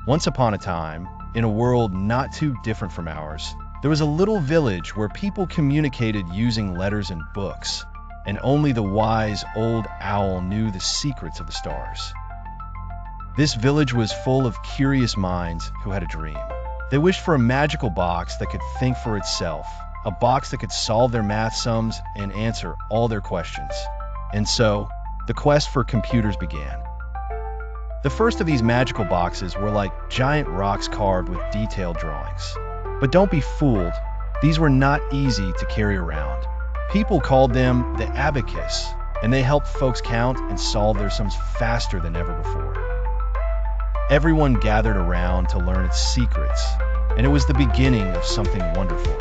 Once upon a time, in a world not too different from ours, there was a little village where people communicated using letters and books, and only the wise old owl knew the secrets of the stars. This village was full of curious minds who had a dream. They wished for a magical box that could think for itself, a box that could solve their math sums and answer all their questions. And so, the quest for computers began. The first of these magical boxes were like giant rocks carved with detailed drawings. But don't be fooled, these were not easy to carry around. People called them the abacus, and they helped folks count and solve their sums faster than ever before. Everyone gathered around to learn its secrets, and it was the beginning of something wonderful.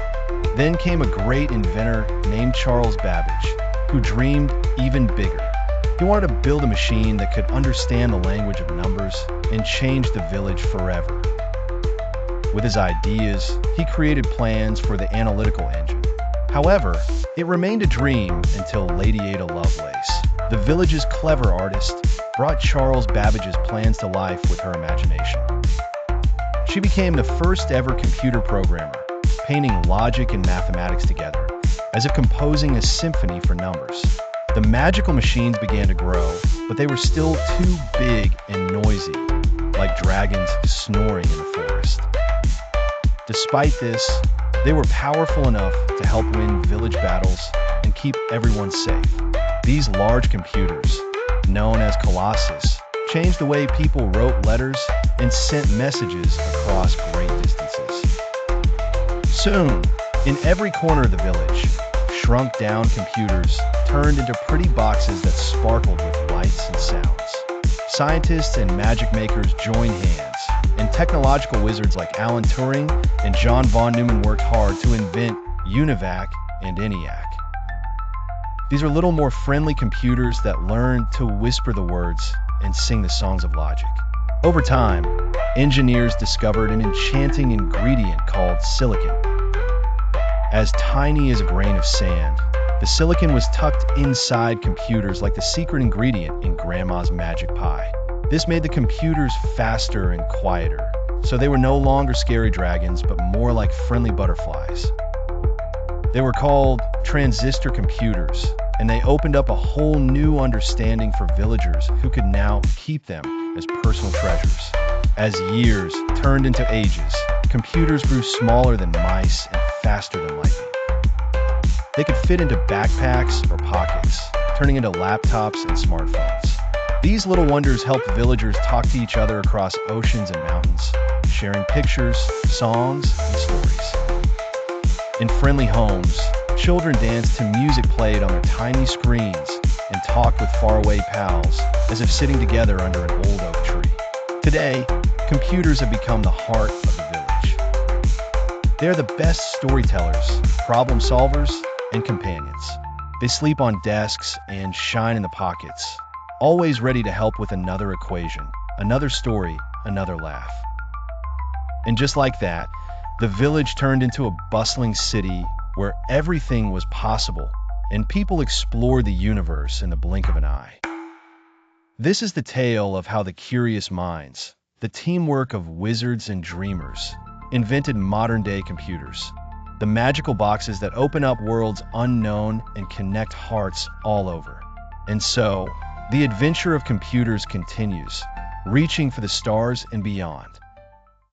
Then came a great inventor named Charles Babbage, who dreamed even bigger. He wanted to build a machine that could understand the language of numbers and change the village forever. With his ideas, he created plans for the analytical engine. However, it remained a dream until Lady Ada Lovelace, the village's clever artist, brought Charles Babbage's plans to life with her imagination. She became the first ever computer programmer, painting logic and mathematics together, as if composing a symphony for numbers. The magical machines began to grow, but they were still too big and noisy, like dragons snoring in a forest. Despite this, they were powerful enough to help win village battles and keep everyone safe. These large computers, known as colossus, changed the way people wrote letters and sent messages across great distances. Soon, in every corner of the village, shrunk-down computers turned into pretty boxes that sparkled with lights and sounds. Scientists and magic makers joined hands, and technological wizards like Alan Turing and John von Neumann worked hard to invent UNIVAC and ENIAC. These are little more friendly computers that learned to whisper the words and sing the songs of logic. Over time, engineers discovered an enchanting ingredient called silicon. As tiny as a grain of sand, the silicon was tucked inside computers like the secret ingredient in Grandma's magic pie. This made the computers faster and quieter, so they were no longer scary dragons, but more like friendly butterflies. They were called transistor computers, and they opened up a whole new understanding for villagers who could now keep them as personal treasures. As years turned into ages, computers grew smaller than mice and faster than lightning. They could fit into backpacks or pockets, turning into laptops and smartphones. These little wonders helped villagers talk to each other across oceans and mountains, sharing pictures, songs, and stories. In friendly homes, children danced to music played on their tiny screens and talked with faraway pals as if sitting together under an old oak tree. Today, computers have become the heart of the village. They are the best storytellers, problem solvers, and companions. They sleep on desks and shine in the pockets, always ready to help with another equation, another story, another laugh. And just like that, the village turned into a bustling city where everything was possible, and people explored the universe in the blink of an eye. This is the tale of how the curious minds, the teamwork of wizards and dreamers, invented modern-day computers, the magical boxes that open up worlds unknown and connect hearts all over. And so, the adventure of computers continues, reaching for the stars and beyond.